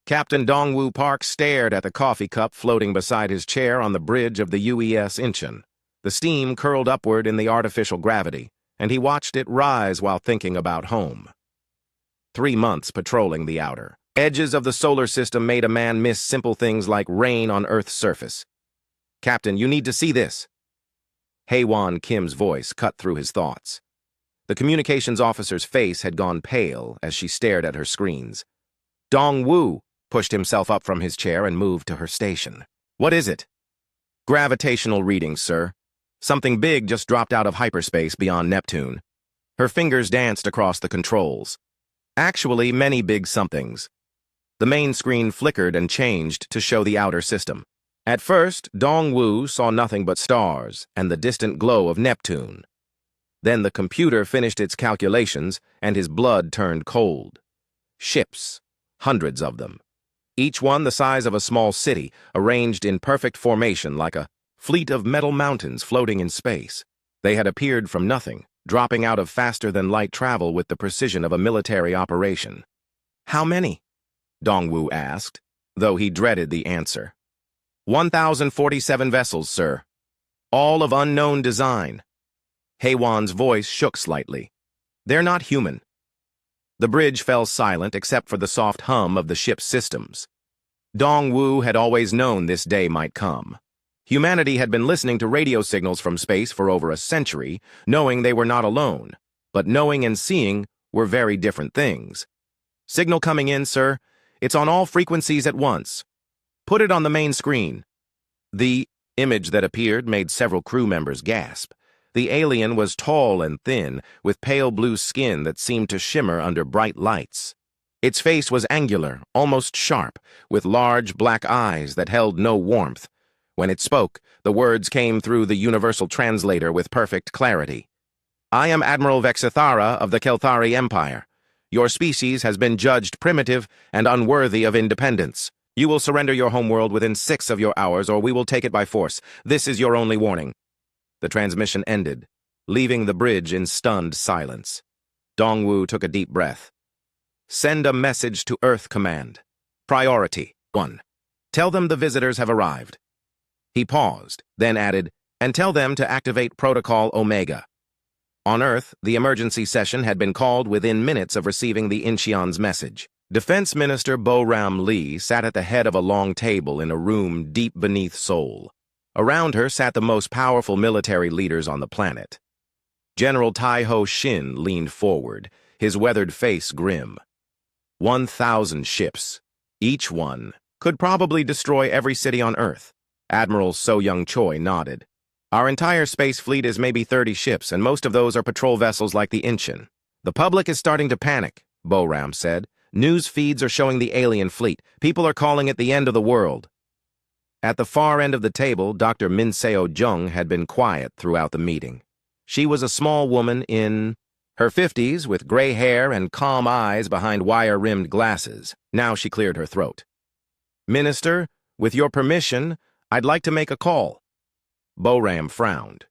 Captain Dongwoo Park stared at the coffee cup floating beside his chair on the bridge of the UES Incheon. The steam curled upward in the artificial gravity, and he watched it rise while thinking about home. 3 months patrolling the outer edges of the solar system made a man miss simple things like rain on Earth's surface. "Captain, you need to see this." Haewon Kim's voice cut through his thoughts. The communications officer's face had gone pale as she stared at her screens. Dongwoo pushed himself up from his chair and moved to her station. "What is it?" "Gravitational readings, sir. Something big just dropped out of hyperspace beyond Neptune." Her fingers danced across the controls. Actually, many big somethings. The main screen flickered and changed to show the outer system. At first, Dongwoo saw nothing but stars and the distant glow of Neptune. Then the computer finished its calculations and his blood turned cold. Ships, hundreds of them. Each one the size of a small city, arranged in perfect formation like a fleet of metal mountains floating in space. They had appeared from nothing, dropping out of faster-than-light travel with the precision of a military operation. "How many?" Dongwoo asked, though he dreaded the answer. 1,047 vessels, sir. All of unknown design." Haewon's voice shook slightly. "They're not human." The bridge fell silent except for the soft hum of the ship's systems. Dongwoo had always known this day might come. Humanity had been listening to radio signals from space for over a century, knowing they were not alone. But knowing and seeing were very different things. "Signal coming in, sir. It's on all frequencies at once. Put it on the main screen." The image that appeared made several crew members gasp. The alien was tall and thin, with pale blue skin that seemed to shimmer under bright lights. Its face was angular, almost sharp, with large black eyes that held no warmth. When it spoke, the words came through the universal translator with perfect clarity. "I am Admiral Vexithara of the Kelthari Empire. Your species has been judged primitive and unworthy of independence. You will surrender your homeworld within 6 of your hours, or we will take it by force. This is your only warning." The transmission ended, leaving the bridge in stunned silence. Dongwoo took a deep breath. "Send a message to Earth Command. Priority 1. Tell them the visitors have arrived." He paused, then added, "And tell them to activate Protocol Omega." On Earth, the emergency session had been called within minutes of receiving the Incheon's message. Defense Minister Bo-Ram Lee sat at the head of a long table in a room deep beneath Seoul. Around her sat the most powerful military leaders on the planet. General Tai-Ho Shin leaned forward, his weathered face grim. 1,000 ships, each one, could probably destroy every city on Earth. Admiral So-Young Choi nodded. "Our entire space fleet is maybe 30 ships, and most of those are patrol vessels like the Incheon." "The public is starting to panic," Bo-Ram said. "News feeds are showing the alien fleet. People are calling it the end of the world." At the far end of the table, Dr. Min-seo Jung had been quiet throughout the meeting. She was a small woman in her 50s with gray hair and calm eyes behind wire-rimmed glasses. Now she cleared her throat. "Minister, with your permission, I'd like to make a call." Bo-Ram frowned.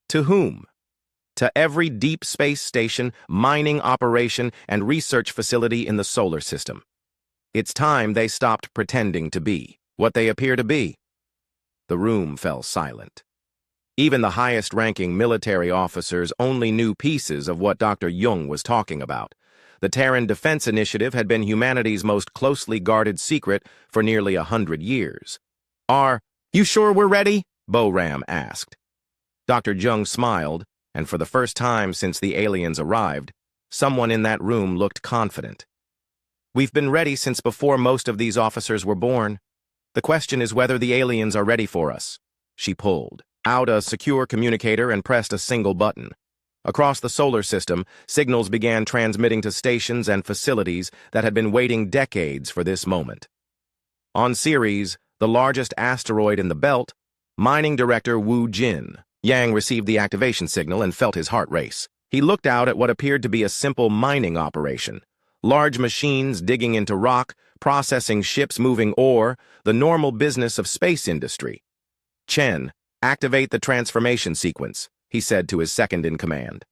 "To whom?" "To every deep space station, mining operation, and research facility in the solar system. It's time they stopped pretending to be what they appear to be." The room fell silent. Even the highest-ranking military officers only knew pieces of what Dr. Jung was talking about. The Terran Defense Initiative had been humanity's most closely guarded secret for nearly 100 years. "Are you sure we're ready?" Bo-Ram asked. Dr. Jung smiled, and for the first time since the aliens arrived, someone in that room looked confident. "We've been ready since before most of these officers were born. The question is whether the aliens are ready for us." She pulled out a secure communicator and pressed a single button. Across the solar system, signals began transmitting to stations and facilities that had been waiting decades for this moment. On Ceres, the largest asteroid in the belt, Mining Director Wu Jin Yang received the activation signal and felt his heart race. He looked out at what appeared to be a simple mining operation. Large machines digging into rock, processing ships moving ore, the normal business of space industry. "Chen, activate the transformation sequence," he said to his second-in-command.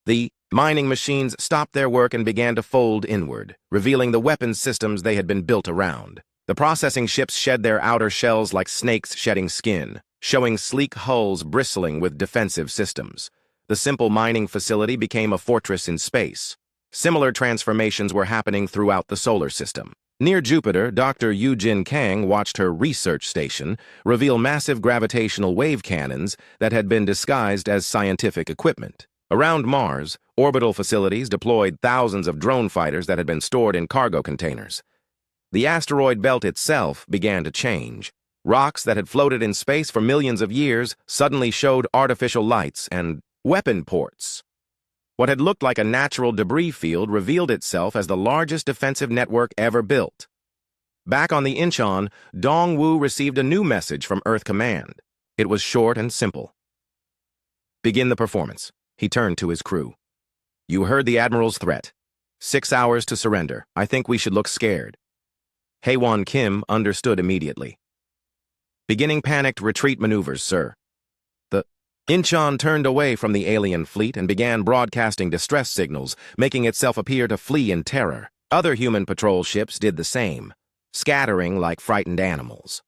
The Mining machines stopped their work and began to fold inward, revealing the weapons systems they had been built around. The processing ships shed their outer shells like snakes shedding skin, showing sleek hulls bristling with defensive systems. The simple mining facility became a fortress in space. Similar transformations were happening throughout the solar system. Near Jupiter, Dr. Eugene Kang watched her research station reveal massive gravitational wave cannons that had been disguised as scientific equipment. Around Mars, orbital facilities deployed thousands of drone fighters that had been stored in cargo containers. The asteroid belt itself began to change. Rocks that had floated in space for millions of years suddenly showed artificial lights and weapon ports. What had looked like a natural debris field revealed itself as the largest defensive network ever built. Back on the Incheon, Dongwu received a new message from Earth Command. It was short and simple. Begin the performance. He turned to his crew. You heard the Admiral's threat. 6 hours to surrender. I think we should look scared. Haewon Kim understood immediately. Beginning panicked retreat maneuvers, sir. The Incheon turned away from the alien fleet and began broadcasting distress signals, making itself appear to flee in terror. Other human patrol ships did the same, scattering like frightened animals.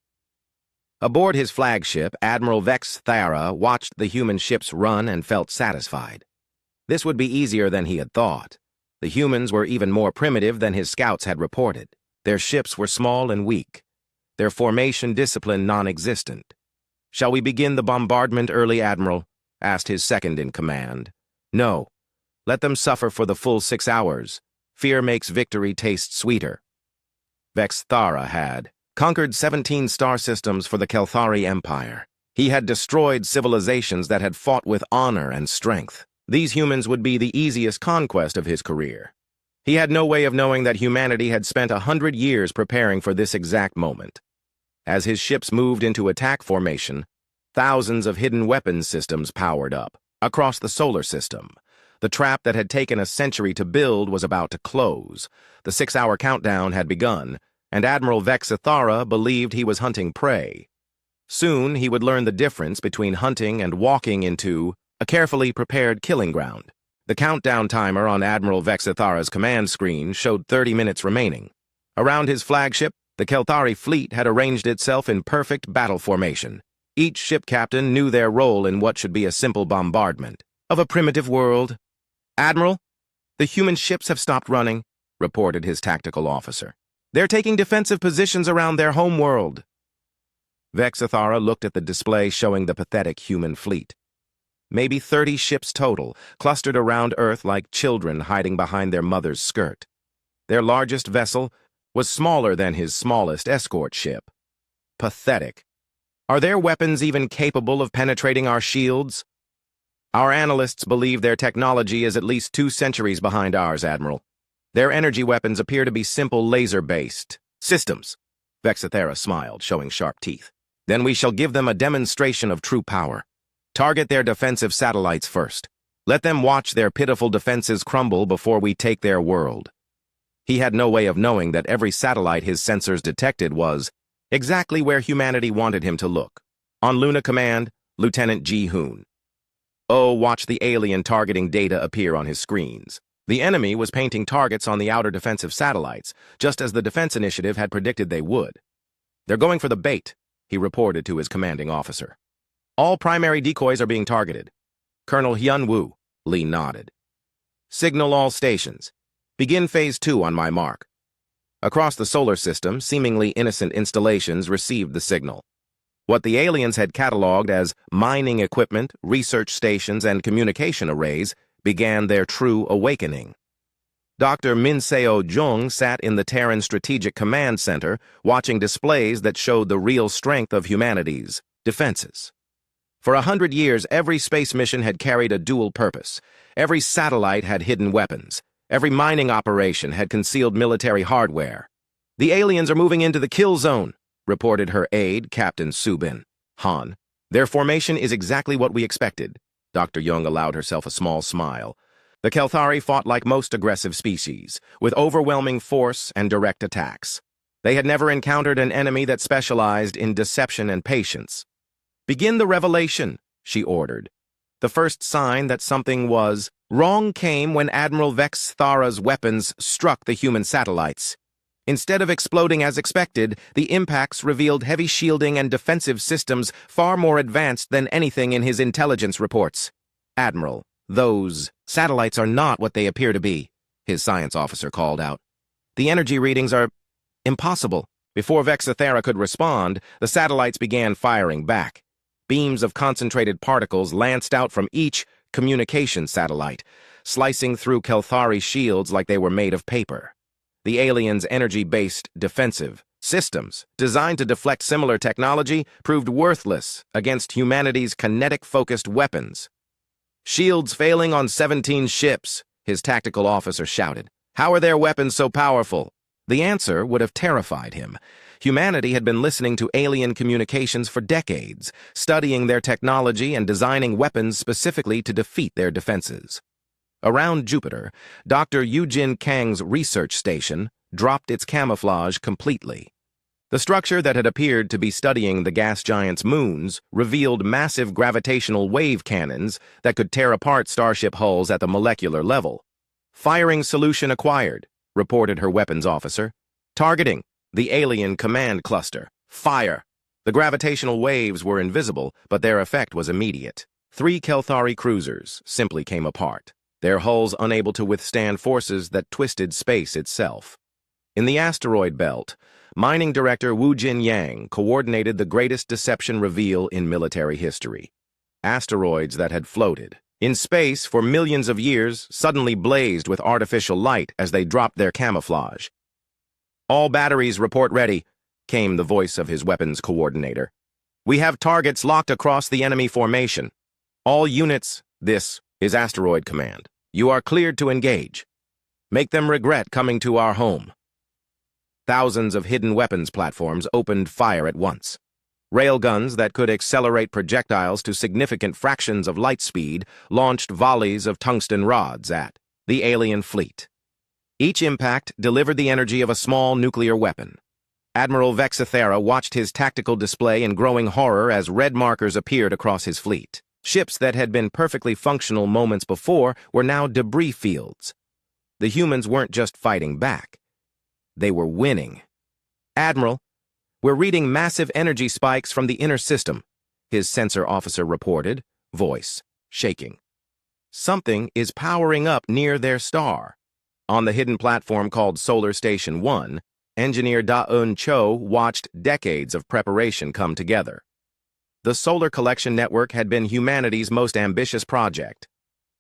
Aboard his flagship, Admiral Vex Thara watched the human ships run and felt satisfied. This would be easier than he had thought. The humans were even more primitive than his scouts had reported. Their ships were small and weak. Their formation discipline non-existent. Shall we begin the bombardment early, Admiral? Asked his second-in-command. No. Let them suffer for the full 6 hours. Fear makes victory taste sweeter. Vex Thara had conquered 17 star systems for the Kelthari Empire. He had destroyed civilizations that had fought with honor and strength. These humans would be the easiest conquest of his career. He had no way of knowing that humanity had spent 100 years preparing for this exact moment. As his ships moved into attack formation, thousands of hidden weapons systems powered up. Across the solar system, the trap that had taken a century to build was about to close. The 6-hour countdown had begun, and Admiral Vex Thara believed he was hunting prey. Soon he would learn the difference between hunting and walking into a carefully prepared killing ground. The countdown timer on Admiral Vex Thara's command screen showed 30 minutes remaining. Around his flagship, the Kelthari fleet had arranged itself in perfect battle formation. Each ship captain knew their role in what should be a simple bombardment of a primitive world. Admiral, the human ships have stopped running, reported his tactical officer. They're taking defensive positions around their home world. Vex Thara looked at the display showing the pathetic human fleet. Maybe 30 ships total, clustered around Earth like children hiding behind their mother's skirt. Their largest vessel was smaller than his smallest escort ship. Pathetic. Are their weapons even capable of penetrating our shields? Our analysts believe their technology is at least 2 centuries behind ours, Admiral. Their energy weapons appear to be simple laser-based systems. Vex Thara smiled, showing sharp teeth. Then we shall give them a demonstration of true power. Target their defensive satellites first. Let them watch their pitiful defenses crumble before we take their world. He had no way of knowing that every satellite his sensors detected was exactly where humanity wanted him to look. On Luna Command, Lieutenant Ji-hoon. Oh, watch the alien targeting data appear on his screens. The enemy was painting targets on the outer defensive satellites, just as the Defense Initiative had predicted they would. They're going for the bait, he reported to his commanding officer. All primary decoys are being targeted. Colonel Hyun-woo, Lee nodded. Signal all stations. Begin Phase 2 on my mark. Across the solar system, seemingly innocent installations received the signal. What the aliens had cataloged as mining equipment, research stations, and communication arrays began their true awakening. Dr. Min-seo Jung sat in the Terran Strategic Command Center watching displays that showed the real strength of humanity's defenses. For 100 years, every space mission had carried a dual purpose. Every satellite had hidden weapons. Every mining operation had concealed military hardware. The aliens are moving into the kill zone, reported her aide, Captain Subin. Han, their formation is exactly what we expected. Dr. Jung allowed herself a small smile. The Kelthari fought like most aggressive species, with overwhelming force and direct attacks. They had never encountered an enemy that specialized in deception and patience. Begin the revelation, she ordered. The first sign that something was wrong came when Admiral Vex Thara's weapons struck the human satellites. Instead of exploding as expected, the impacts revealed heavy shielding and defensive systems far more advanced than anything in his intelligence reports. "Admiral, those satellites are not what they appear to be," his science officer called out. "The energy readings are impossible." Before Vexathera could respond, the satellites began firing back. Beams of concentrated particles lanced out from each communication satellite, slicing through Kelthari shields like they were made of paper. The aliens' energy-based defensive systems, designed to deflect similar technology, proved worthless against humanity's kinetic-focused weapons. "Shields failing on 17 ships," his tactical officer shouted. "How are their weapons so powerful?" The answer would have terrified him. Humanity had been listening to alien communications for decades, studying their technology and designing weapons specifically to defeat their defenses. Around Jupiter, Dr. Eugene Kang's research station dropped its camouflage completely. The structure that had appeared to be studying the gas giant's moons revealed massive gravitational wave cannons that could tear apart starship hulls at the molecular level. "Firing solution acquired," reported her weapons officer. "Targeting the alien command cluster. Fire!" The gravitational waves were invisible, but their effect was immediate. 3 Kelthari cruisers simply came apart, their hulls unable to withstand forces that twisted space itself. In the asteroid belt, Mining Director Wu Jin Yang coordinated the greatest deception reveal in military history. Asteroids that had floated in space for millions of years suddenly blazed with artificial light as they dropped their camouflage. "All batteries report ready," came the voice of his weapons coordinator. "We have targets locked across the enemy formation. All units, this is Asteroid Command. You are cleared to engage. Make them regret coming to our home." Thousands of hidden weapons platforms opened fire at once. Railguns that could accelerate projectiles to significant fractions of light speed launched volleys of tungsten rods at the alien fleet. Each impact delivered the energy of a small nuclear weapon. Admiral Vexathera watched his tactical display in growing horror as red markers appeared across his fleet. Ships that had been perfectly functional moments before were now debris fields. The humans weren't just fighting back. They were winning. "Admiral, we're reading massive energy spikes from the inner system," his sensor officer reported, voice shaking. "Something is powering up near their star." On the hidden platform called Solar Station 1, engineer Da-Un Cho watched decades of preparation come together. The Solar Collection Network had been humanity's most ambitious project,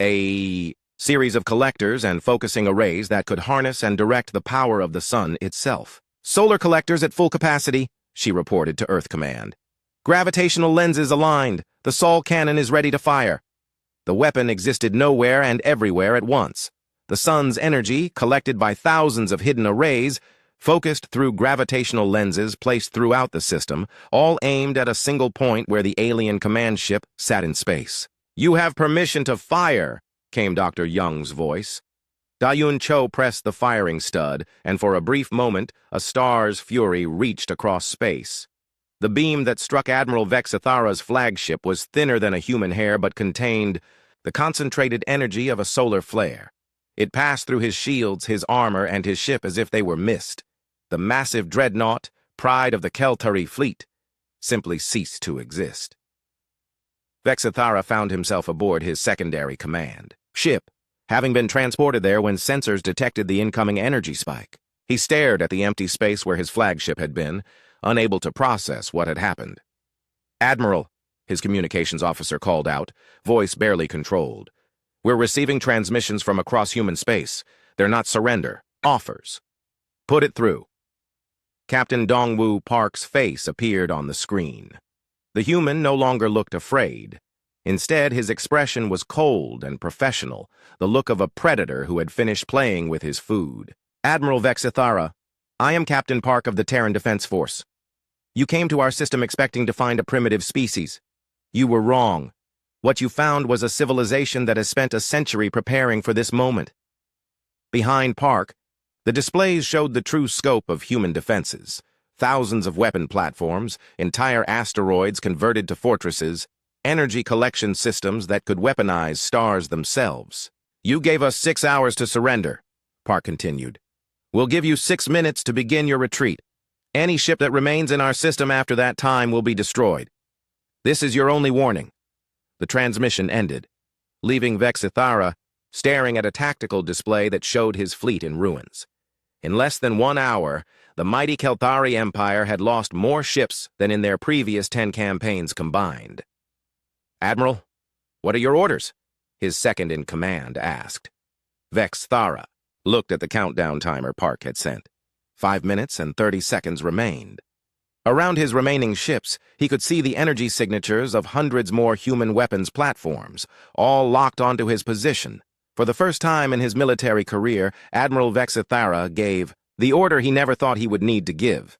a series of collectors and focusing arrays that could harness and direct the power of the sun itself. "Solar collectors at full capacity," she reported to Earth Command. "Gravitational lenses aligned. The Sol cannon is ready to fire." The weapon existed nowhere and everywhere at once. The sun's energy, collected by thousands of hidden arrays, focused through gravitational lenses placed throughout the system, all aimed at a single point where the alien command ship sat in space. "You have permission to fire," came Dr. Young's voice. Da-Yun Cho pressed the firing stud, and for a brief moment, a star's fury reached across space. The beam that struck Admiral Vexathara's flagship was thinner than a human hair but contained the concentrated energy of a solar flare. It passed through his shields, his armor, and his ship as if they were mist. The massive dreadnought, pride of the Keltari fleet, simply ceased to exist. Vexathara found himself aboard his secondary command ship, having been transported there when sensors detected the incoming energy spike. He stared at the empty space where his flagship had been, unable to process what had happened. "Admiral," his communications officer called out, voice barely controlled. "We're receiving transmissions from across human space. They're not surrender, offers. Put it through." Captain Dongwoo Park's face appeared on the screen. The human no longer looked afraid. Instead, his expression was cold and professional, the look of a predator who had finished playing with his food. "Admiral Vexathara, I am Captain Park of the Terran Defense Force. You came to our system expecting to find a primitive species. You were wrong. What you found was a civilization that has spent a century preparing for this moment." Behind Park, the displays showed the true scope of human defenses. Thousands of weapon platforms, entire asteroids converted to fortresses, energy collection systems that could weaponize stars themselves. "You gave us 6 hours to surrender," Park continued. "We'll give you 6 minutes to begin your retreat. Any ship that remains in our system after that time will be destroyed. This is your only warning." The transmission ended, leaving Vexithara staring at a tactical display that showed his fleet in ruins. In less than 1 hour, the mighty Kelthari Empire had lost more ships than in their previous 10 campaigns combined. "Admiral, what are your orders?" his second-in-command asked. Vexithara looked at the countdown timer Park had sent. 5 minutes and 30 seconds remained. Around his remaining ships, he could see the energy signatures of hundreds more human weapons platforms, all locked onto his position. For the first time in his military career, Admiral Vexithara gave the order he never thought he would need to give.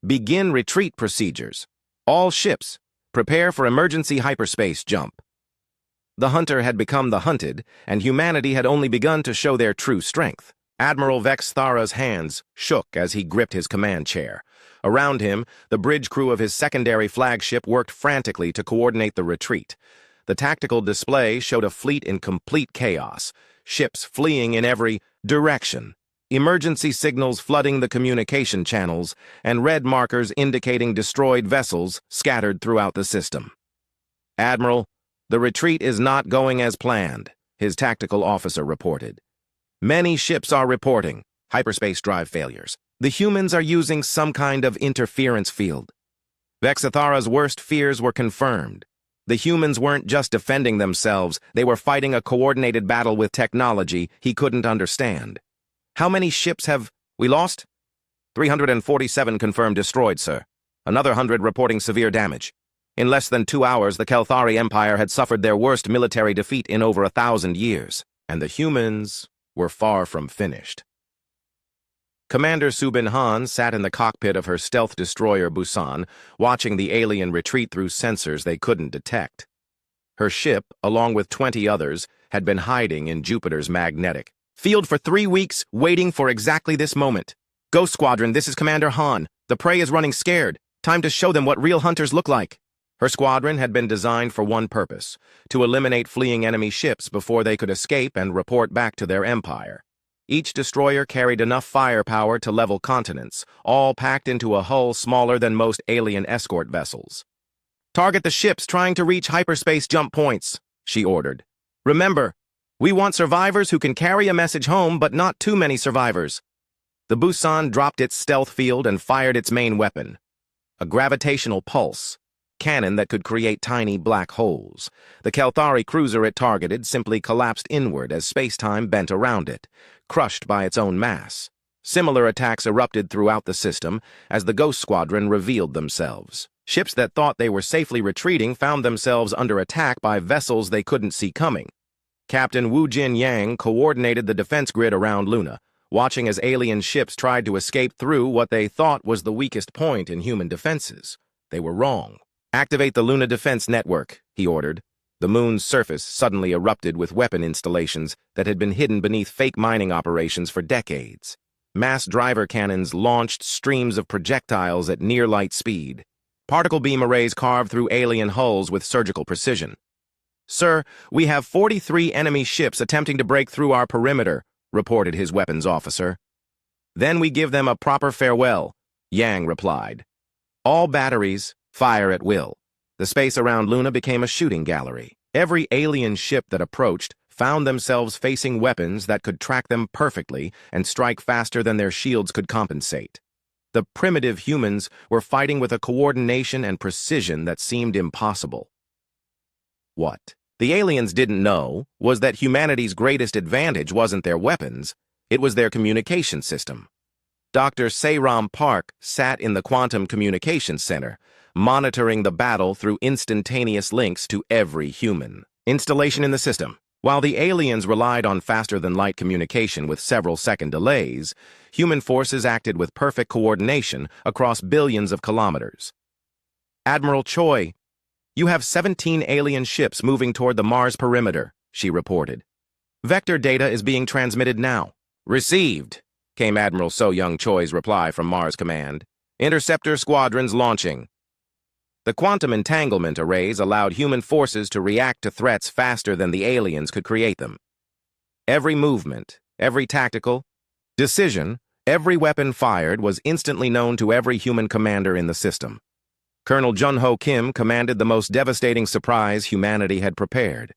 "Begin retreat procedures. All ships, prepare for emergency hyperspace jump." The hunter had become the hunted, and humanity had only begun to show their true strength. Admiral Vexithara's hands shook as he gripped his command chair. Around him, the bridge crew of his secondary flagship worked frantically to coordinate the retreat. The tactical display showed a fleet in complete chaos, ships fleeing in every direction, emergency signals flooding the communication channels, and red markers indicating destroyed vessels scattered throughout the system. "Admiral, the retreat is not going as planned," his tactical officer reported. "Many ships are reporting hyperspace drive failures. The humans are using some kind of interference field." Vexithara's worst fears were confirmed. The humans weren't just defending themselves, they were fighting a coordinated battle with technology he couldn't understand. "How many ships have we lost?" 347 confirmed destroyed, sir. Another 100 reporting severe damage. In less than 2 hours, the Kelthari Empire had suffered their worst military defeat in over 1,000 years, and the humans were far from finished. Commander Subin Han sat in the cockpit of her stealth destroyer Busan, watching the alien retreat through sensors they couldn't detect. Her ship, along with 20 others, had been hiding in Jupiter's magnetic field for 3 weeks, waiting for exactly this moment. "Ghost Squadron, this is Commander Han. The prey is running scared. Time to show them what real hunters look like." Her squadron had been designed for one purpose: to eliminate fleeing enemy ships before they could escape and report back to their empire. Each destroyer carried enough firepower to level continents, all packed into a hull smaller than most alien escort vessels. "Target the ships trying to reach hyperspace jump points," she ordered. "Remember, we want survivors who can carry a message home, but not too many survivors." The Busan dropped its stealth field and fired its main weapon, a gravitational pulse cannon that could create tiny black holes. The Kelthari cruiser it targeted simply collapsed inward as space-time bent around it, crushed by its own mass. Similar attacks erupted throughout the system as the Ghost Squadron revealed themselves. Ships that thought they were safely retreating found themselves under attack by vessels they couldn't see coming. Captain Wu Jin Yang coordinated the defense grid around Luna, watching as alien ships tried to escape through what they thought was the weakest point in human defenses. They were wrong. "Activate the Luna Defense Network," he ordered. The moon's surface suddenly erupted with weapon installations that had been hidden beneath fake mining operations for decades. Mass driver cannons launched streams of projectiles at near-light speed. Particle beam arrays carved through alien hulls with surgical precision. "Sir, we have 43 enemy ships attempting to break through our perimeter," reported his weapons officer. "Then we give them a proper farewell," Yang replied. "All batteries, fire at will." The space around Luna became a shooting gallery. Every alien ship that approached found themselves facing weapons that could track them perfectly and strike faster than their shields could compensate. The primitive humans were fighting with a coordination and precision that seemed impossible. What the aliens didn't know was that humanity's greatest advantage wasn't their weapons, it was their communication system. Dr. Seyram Park sat in the Quantum Communications Center, monitoring the battle through instantaneous links to every human installation in the system. While the aliens relied on faster-than-light communication with several-second delays, human forces acted with perfect coordination across billions of kilometers. "Admiral Choi, you have 17 alien ships moving toward the Mars perimeter," she reported. "Vector data is being transmitted now." "Received," came Admiral So Young Choi's reply from Mars Command. "Interceptor squadrons launching." The quantum entanglement arrays allowed human forces to react to threats faster than the aliens could create them. Every movement, every tactical decision, every weapon fired was instantly known to every human commander in the system. Colonel Jun-Ho Kim commanded the most devastating surprise humanity had prepared: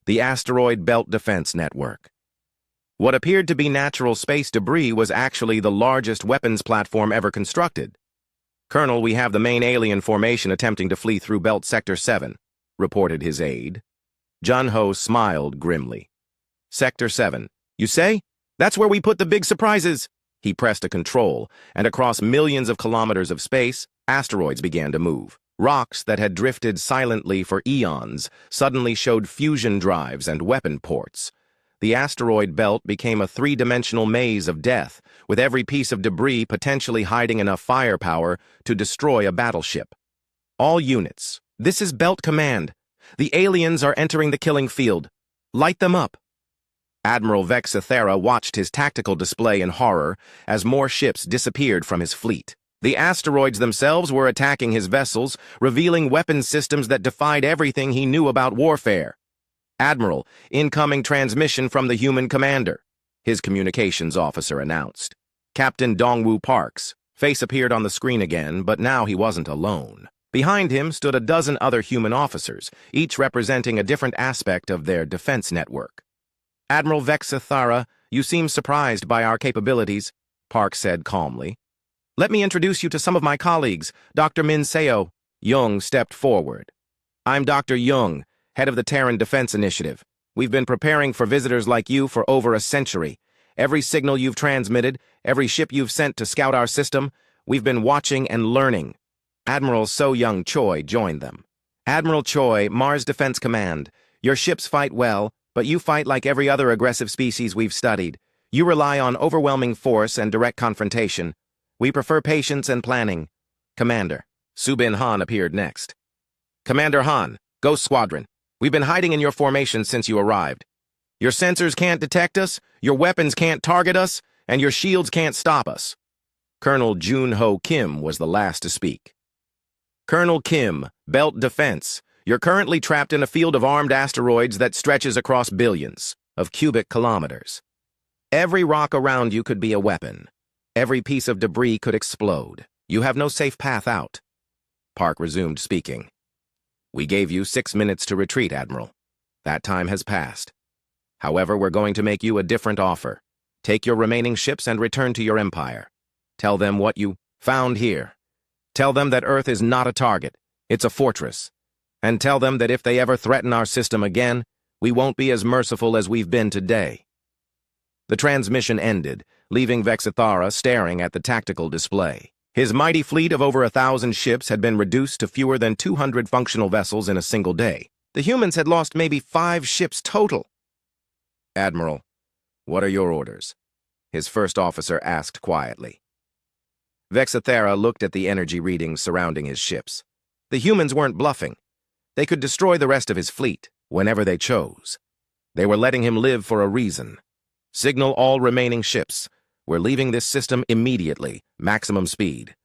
the Asteroid Belt Defense Network. What appeared to be natural space debris was actually the largest weapons platform ever constructed. "Colonel, we have the main alien formation attempting to flee through Belt Sector 7, reported his aide. Jun-Ho smiled grimly. "Sector 7, you say? That's where we put the big surprises." He pressed a control, and across millions of kilometers of space, asteroids began to move. Rocks that had drifted silently for eons suddenly showed fusion drives and weapon ports. The asteroid belt became a three-dimensional maze of death, with every piece of debris potentially hiding enough firepower to destroy a battleship. "All units, this is Belt Command. The aliens are entering the killing field. Light them up." Admiral Vexithera watched his tactical display in horror as more ships disappeared from his fleet. The asteroids themselves were attacking his vessels, revealing weapon systems that defied everything he knew about warfare. "Admiral, incoming transmission from the human commander," his communications officer announced. Captain Dongwoo Park's face appeared on the screen again, but now he wasn't alone. Behind him stood a dozen other human officers, each representing a different aspect of their defense network. "Admiral Vexithara, you seem surprised by our capabilities," Park said calmly. "Let me introduce you to some of my colleagues. Dr. Min Seo." Jung stepped forward. "I'm Dr. Jung, head of the Terran Defense Initiative. We've been preparing for visitors like you for over a century. Every signal you've transmitted, every ship you've sent to scout our system, we've been watching and learning." Admiral So-Young Choi joined them. "Admiral Choi, Mars Defense Command. Your ships fight well, but you fight like every other aggressive species we've studied. You rely on overwhelming force and direct confrontation. We prefer patience and planning." Commander Subin Han appeared next. "Commander Han, Ghost Squadron. We've been hiding in your formation since you arrived. Your sensors can't detect us, your weapons can't target us, and your shields can't stop us." Colonel Jun-Ho Kim was the last to speak. "Colonel Kim, Belt Defense. You're currently trapped in a field of armed asteroids that stretches across billions of cubic kilometers. Every rock around you could be a weapon. Every piece of debris could explode. You have no safe path out." Park resumed speaking. "We gave you 6 minutes to retreat, Admiral. That time has passed. However, we're going to make you a different offer. Take your remaining ships and return to your empire. Tell them what you found here. Tell them that Earth is not a target, it's a fortress. And tell them that if they ever threaten our system again, we won't be as merciful as we've been today." The transmission ended, leaving Vexithara staring at the tactical display. His mighty fleet of over 1,000 ships had been reduced to fewer than 200 functional vessels in a single day. The humans had lost maybe 5 ships total. "Admiral, what are your orders?" his first officer asked quietly. Vexithera looked at the energy readings surrounding his ships. The humans weren't bluffing. They could destroy the rest of his fleet whenever they chose. They were letting him live for a reason. "Signal all remaining ships. We're leaving this system immediately, maximum speed."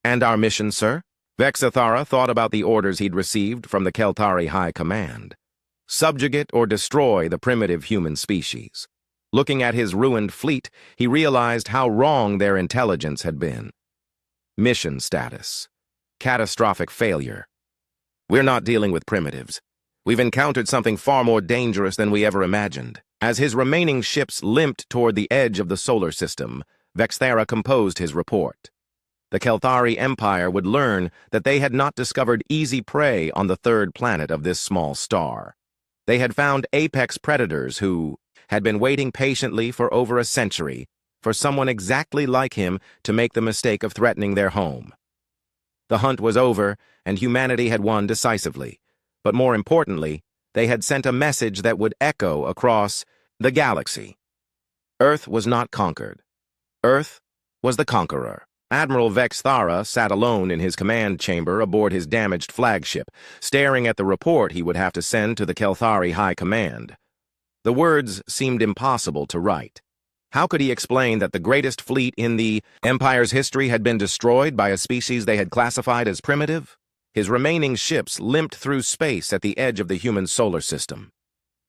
"And our mission, sir?" Vexithara thought about the orders he'd received from the Keltari High Command. Subjugate or destroy the primitive human species. Looking at his ruined fleet, he realized how wrong their intelligence had been. Mission status: catastrophic failure. "We're not dealing with primitives. We've encountered something far more dangerous than we ever imagined." As his remaining ships limped toward the edge of the solar system, Vexithara composed his report. The Kelthari Empire would learn that they had not discovered easy prey on the third planet of this small star. They had found apex predators who had been waiting patiently for over a century for someone exactly like him to make the mistake of threatening their home. The hunt was over, and humanity had won decisively. But more importantly, they had sent a message that would echo across the galaxy. Earth was not conquered. Earth was the conqueror. Admiral Vexithara sat alone in his command chamber aboard his damaged flagship, staring at the report he would have to send to the Kelthari High Command. The words seemed impossible to write. How could he explain that the greatest fleet in the Empire's history had been destroyed by a species they had classified as primitive? His remaining ships limped through space at the edge of the human solar system.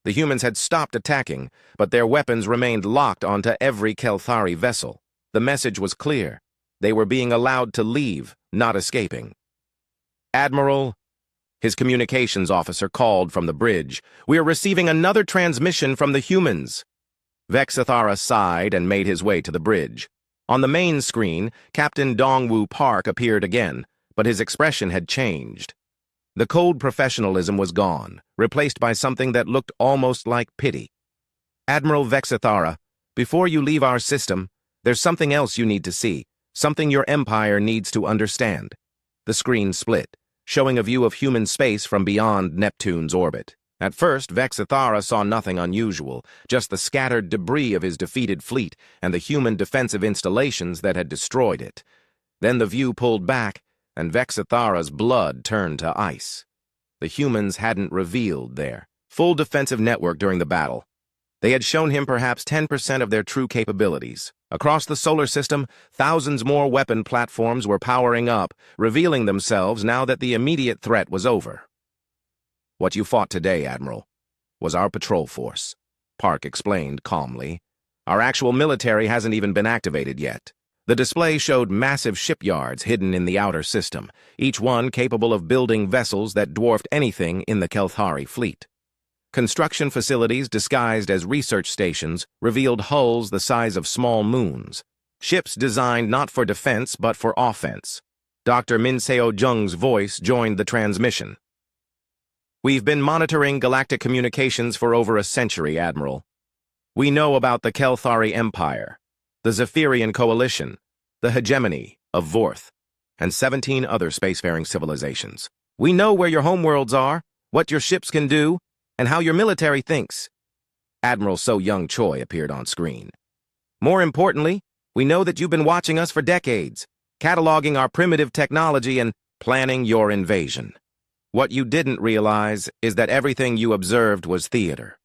The humans had stopped attacking, but their weapons remained locked onto every Kelthari vessel. The message was clear. They were being allowed to leave, not escaping. "Admiral," his communications officer called from the bridge, "we are receiving another transmission from the humans." Vexathara sighed and made his way to the bridge. On the main screen, Captain Dongwoo Park appeared again, but his expression had changed. The cold professionalism was gone, replaced by something that looked almost like pity. "Admiral Vexathara, before you leave our system, there's something else you need to see, something your empire needs to understand." The screen split, showing a view of human space from beyond Neptune's orbit. At first, Vexathara saw nothing unusual, just the scattered debris of his defeated fleet and the human defensive installations that had destroyed it. Then the view pulled back, and Vexathara's blood turned to ice. The humans hadn't revealed their full defensive network during the battle. They had shown him perhaps 10% of their true capabilities. Across the solar system, thousands more weapon platforms were powering up, revealing themselves now that the immediate threat was over. "What you fought today, Admiral, was our patrol force," Park explained calmly. "Our actual military hasn't even been activated yet." The display showed massive shipyards hidden in the outer system, each one capable of building vessels that dwarfed anything in the Kelthari fleet. Construction facilities disguised as research stations revealed hulls the size of small moons. Ships designed not for defense but for offense. Dr. Minseo Jung's voice joined the transmission. "We've been monitoring galactic communications for over a century, Admiral. We know about the Kelthari Empire, the Zephyrian Coalition, the hegemony of Vorth, and 17 other spacefaring civilizations. We know where your homeworlds are, what your ships can do, and how your military thinks." Admiral So Young Choi appeared on screen. "More importantly, we know that you've been watching us for decades, cataloging our primitive technology and planning your invasion. What you didn't realize is that everything you observed was theater.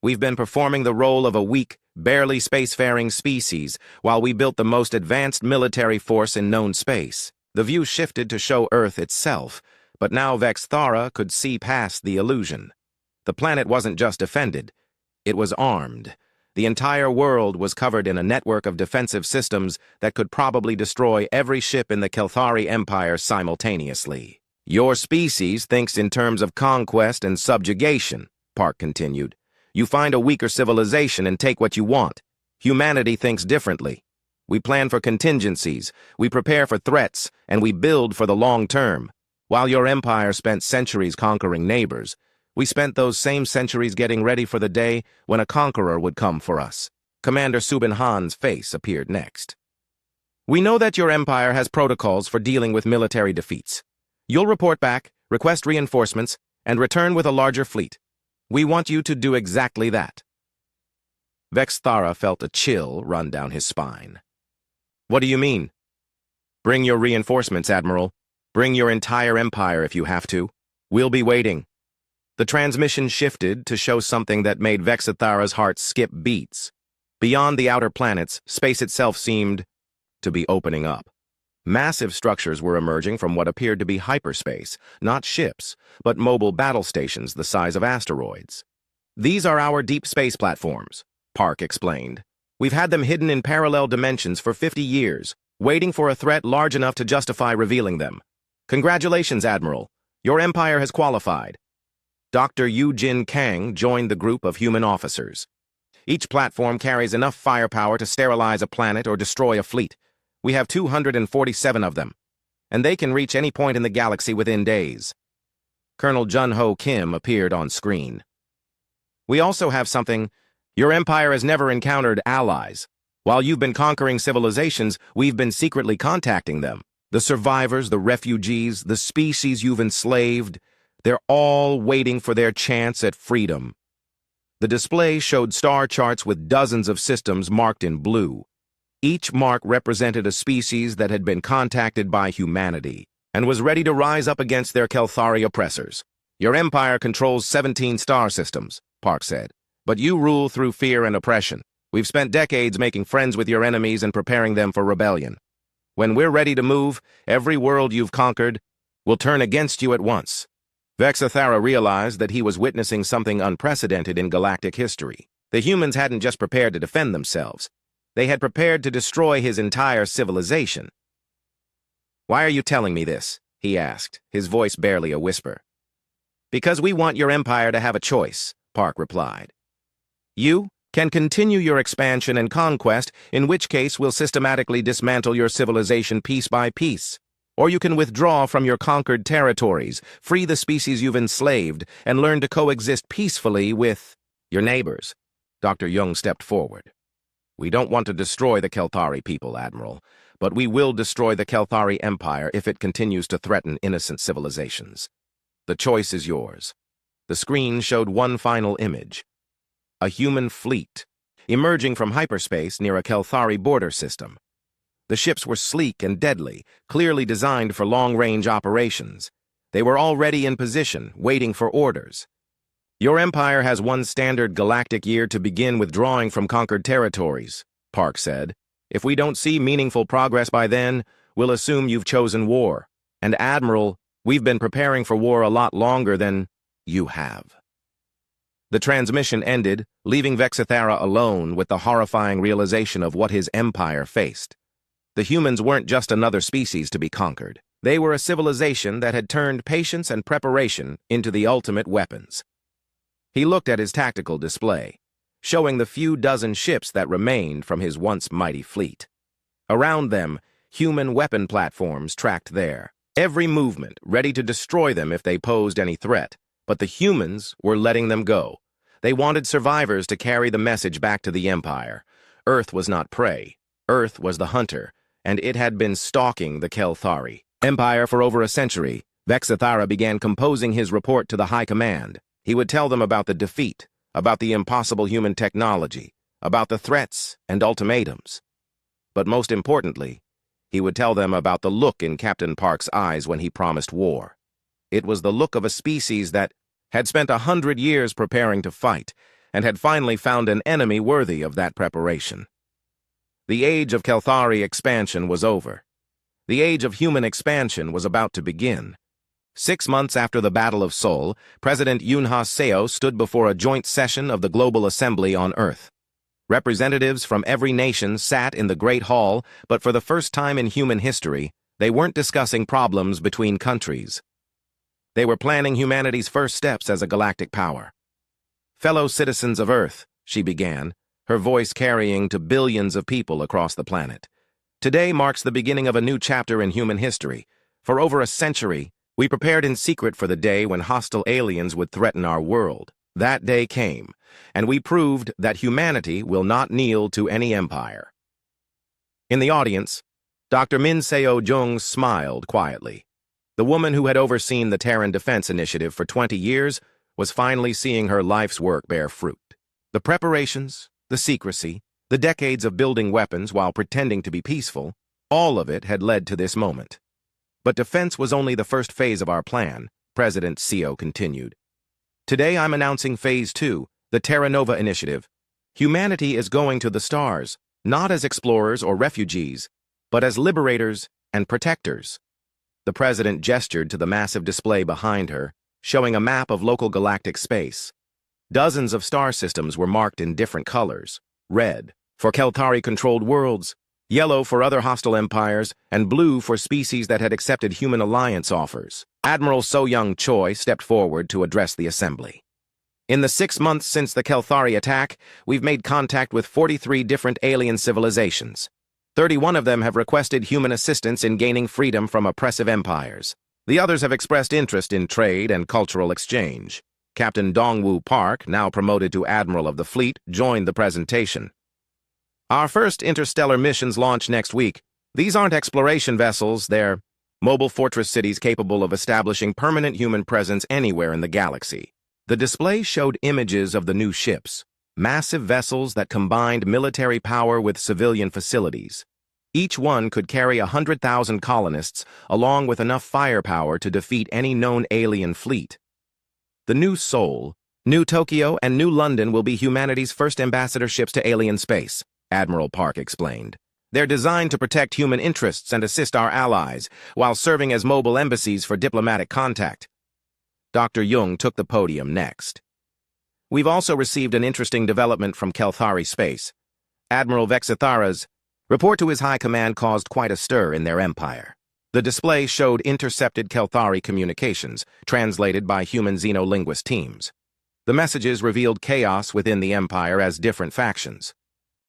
We've been performing the role of a weak, barely spacefaring species while we built the most advanced military force in known space." The view shifted to show Earth itself, but now Vexathara could see past the illusion. The planet wasn't just defended, it was armed. The entire world was covered in a network of defensive systems that could probably destroy every ship in the Kelthari Empire simultaneously. "Your species thinks in terms of conquest and subjugation," Park continued. "You find a weaker civilization and take what you want. Humanity thinks differently. We plan for contingencies, we prepare for threats, and we build for the long term. While your empire spent centuries conquering neighbors, we spent those same centuries getting ready for the day when a conqueror would come for us." Commander Subin Han's face appeared next. "We know that your empire has protocols for dealing with military defeats. You'll report back, request reinforcements, and return with a larger fleet. We want you to do exactly that." Vexathara felt a chill run down his spine. "What do you mean?" "Bring your reinforcements, Admiral. Bring your entire empire if you have to. We'll be waiting." The transmission shifted to show something that made Vexathara's heart skip beats. Beyond the outer planets, space itself seemed to be opening up. Massive structures were emerging from what appeared to be hyperspace, not ships, but mobile battle stations the size of asteroids. "These are our deep space platforms," Park explained. "We've had them hidden in parallel dimensions for 50 years, waiting for a threat large enough to justify revealing them. Congratulations, Admiral. Your empire has qualified." Dr. Yu-Jin Kang joined the group of human officers. "Each platform carries enough firepower to sterilize a planet or destroy a fleet. We have 247 of them, and they can reach any point in the galaxy within days." Colonel Jun-Ho Kim appeared on screen. "We also have something. Your empire has never encountered allies. While you've been conquering civilizations, we've been secretly contacting them. The survivors, the refugees, the species you've enslaved, they're all waiting for their chance at freedom." The display showed star charts with dozens of systems marked in blue. Each mark represented a species that had been contacted by humanity and was ready to rise up against their Kelthari oppressors. "Your empire controls 17 star systems," Park said, "but you rule through fear and oppression. We've spent decades making friends with your enemies and preparing them for rebellion. When we're ready to move, every world you've conquered will turn against you at once. Vexathara realized that he was witnessing something unprecedented in galactic history. The humans hadn't just prepared to defend themselves. They had prepared to destroy his entire civilization. "Why are you telling me this?" he asked, his voice barely a whisper. "Because we want your empire to have a choice," Park replied. "You can continue your expansion and conquest, in which case we'll systematically dismantle your civilization piece by piece. Or you can withdraw from your conquered territories, free the species you've enslaved, and learn to coexist peacefully with your neighbors." Dr. Jung stepped forward. "We don't want to destroy the Kelthari people, Admiral, but we will destroy the Kelthari Empire if it continues to threaten innocent civilizations. The choice is yours." The screen showed one final image. A human fleet, emerging from hyperspace near a Kelthari border system. The ships were sleek and deadly, clearly designed for long-range operations. They were already in position, waiting for orders. "Your empire has one standard galactic year to begin withdrawing from conquered territories," Park said. "If we don't see meaningful progress by then, we'll assume you've chosen war. And Admiral, we've been preparing for war a lot longer than you have." The transmission ended, leaving Vexathara alone with the horrifying realization of what his empire faced. The humans weren't just another species to be conquered. They were a civilization that had turned patience and preparation into the ultimate weapons. He looked at his tactical display, showing the few dozen ships that remained from his once mighty fleet. Around them, human weapon platforms tracked there, every movement ready to destroy them if they posed any threat, but the humans were letting them go. They wanted survivors to carry the message back to the Empire. Earth was not prey. Earth was the hunter, and it had been stalking the Kelthari Empire for over a century. Vexathara began composing his report to the High Command. He would tell them about the defeat, about the impossible human technology, about the threats and ultimatums. But most importantly, he would tell them about the look in Captain Park's eyes when he promised war. It was the look of a species that had spent 100 years preparing to fight, and had finally found an enemy worthy of that preparation. The age of Kelthari expansion was over. The age of human expansion was about to begin. 6 months after the Battle of Seoul, President Yoon Ha-seo stood before a joint session of the Global Assembly on Earth. Representatives from every nation sat in the Great Hall, but for the first time in human history, they weren't discussing problems between countries. They were planning humanity's first steps as a galactic power. "Fellow citizens of Earth," she began, her voice carrying to billions of people across the planet. "Today marks the beginning of a new chapter in human history. For over a century, we prepared in secret for the day when hostile aliens would threaten our world. That day came, and we proved that humanity will not kneel to any empire." In the audience, Dr. Min Seo-jung smiled quietly. The woman who had overseen the Terran Defense Initiative for 20 years was finally seeing her life's work bear fruit. The preparations, the secrecy, the decades of building weapons while pretending to be peaceful, all of it had led to this moment. But defense was only the first phase of our plan, President Seo continued. "Today I'm announcing Phase 2, the Terra Nova Initiative. Humanity is going to the stars, not as explorers or refugees, but as liberators and protectors." The president gestured to the massive display behind her, showing a map of local galactic space. Dozens of star systems were marked in different colors: red for Kelthari-controlled worlds, yellow for other hostile empires, and blue for species that had accepted human alliance offers. Admiral So-young Choi stepped forward to address the assembly. "In the 6 months since the Kelthari attack, we've made contact with 43 different alien civilizations. 31 of them have requested human assistance in gaining freedom from oppressive empires. The others have expressed interest in trade and cultural exchange." Captain Dongwoo Park, now promoted to Admiral of the Fleet, joined the presentation. "Our first interstellar missions launch next week. These aren't exploration vessels, they're mobile fortress cities capable of establishing permanent human presence anywhere in the galaxy." The display showed images of the new ships, massive vessels that combined military power with civilian facilities. Each one could carry 100,000 colonists, along with enough firepower to defeat any known alien fleet. "The new Seoul, New Tokyo, and New London will be humanity's first ambassadorships to alien space," Admiral Park explained. They're designed to protect human interests and assist our allies, while serving as mobile embassies for diplomatic contact. Dr. Jung took the podium next. We've also received an interesting development from Kelthari Space. Admiral Vexithara's report to his high command caused quite a stir in their empire. The display showed intercepted Kelthari communications, translated by human xenolinguist teams. The messages revealed chaos within the empire as different factions.